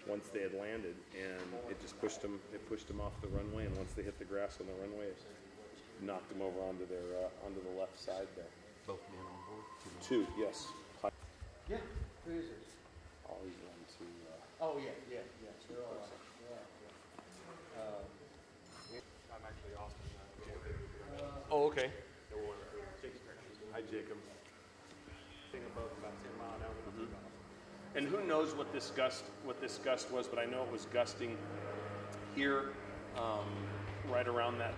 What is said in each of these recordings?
once they had landed, and it just pushed them. It pushed them off the runway, and once they hit the grass on the runway, it knocked them over onto the left side there. Both men on board? Two, yes. Yeah. Who is it? Always one to. Oh yeah. They're all right. I'm actually Austin. Oh, okay. Hi, Jacob. Thing above about 10 mile an hour. And who knows what this gust was, but I know it was gusting here, right around that.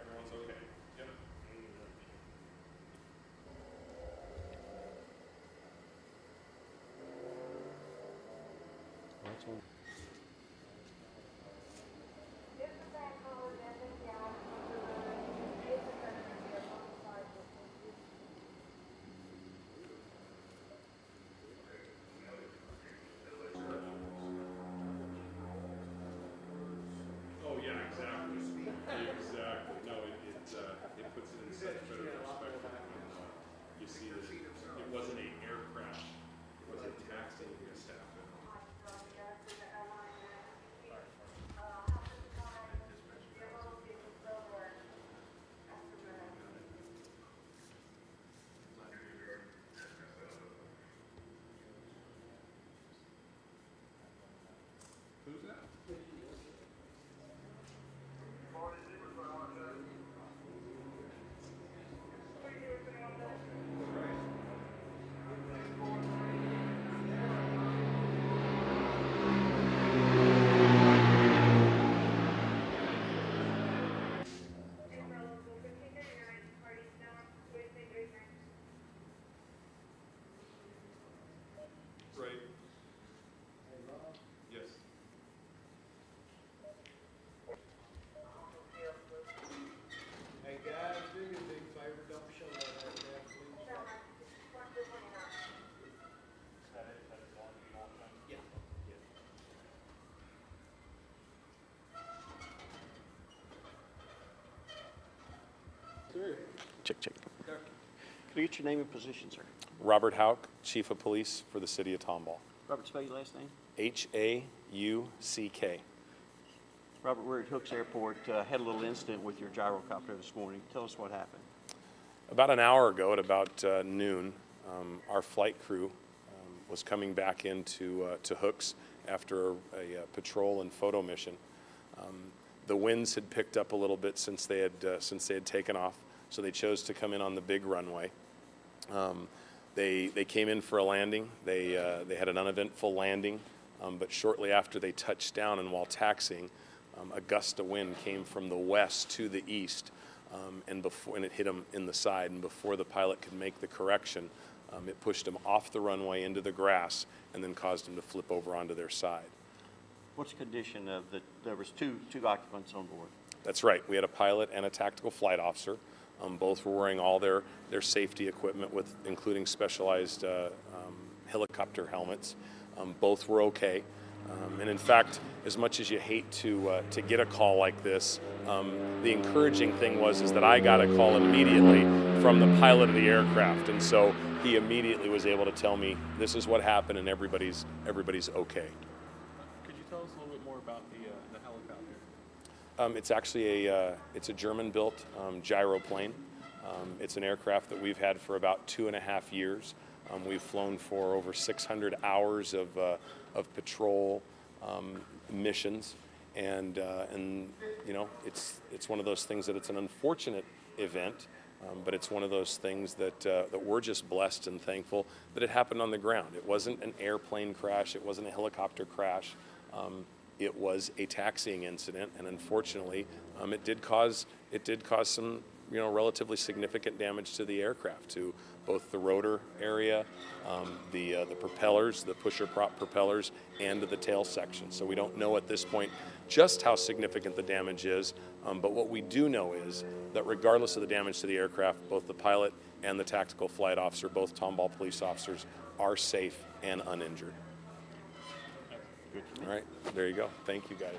Everyone's okay. Yep. Oh yeah, exactly. Exactly. No, it puts it in such better perspective. You see that it wasn't an air crash; it was a taxiing mishap. Who's that? Right. Yes. Hey guys, do me a big favor. Don't show that out there, please. Check. Could I get your name and position, sir? Robert Hauk, Chief of Police for the City of Tomball. Robert, spell your last name. H-A-U-C-K. Robert, we're at Hooks Airport. Had a little incident with your gyrocopter this morning. Tell us what happened. About an hour ago, at about noon, our flight crew was coming back into to Hooks after a patrol and photo mission. The winds had picked up a little bit since they had taken off, so they chose to come in on the big runway. They came in for a landing. They had an uneventful landing, but shortly after they touched down and while taxiing, a gust of wind came from the west to the east, and it hit them in the side. And before the pilot could make the correction, it pushed them off the runway into the grass and then caused them to flip over onto their side. What's the condition of the? There was two occupants on board. That's right. We had a pilot and a tactical flight officer. Both were wearing all their safety equipment, including specialized helicopter helmets. Both were okay. And in fact, as much as you hate to get a call like this, the encouraging thing is that I got a call immediately from the pilot of the aircraft, and so he immediately was able to tell me this is what happened and everybody's okay. Could you tell us a little bit more about the helicopter? It's actually it's a German-built gyro-plane. It's an aircraft that we've had for about 2.5 years. We've flown for over 600 hours of patrol missions, and you know, it's one of those things that it's an unfortunate event, but it's one of those things that we're just blessed and thankful that it happened on the ground. It wasn't an airplane crash. It wasn't a helicopter crash. It was a taxiing incident, and unfortunately, it did cause some, you know, relatively significant damage to the aircraft, to both the rotor area, the propellers, the pusher prop propellers, and to the tail section. So we don't know at this point just how significant the damage is, but what we do know is that regardless of the damage to the aircraft, both the pilot and the tactical flight officer, both Tomball police officers, are safe and uninjured. All right, there you go. Thank you, guys.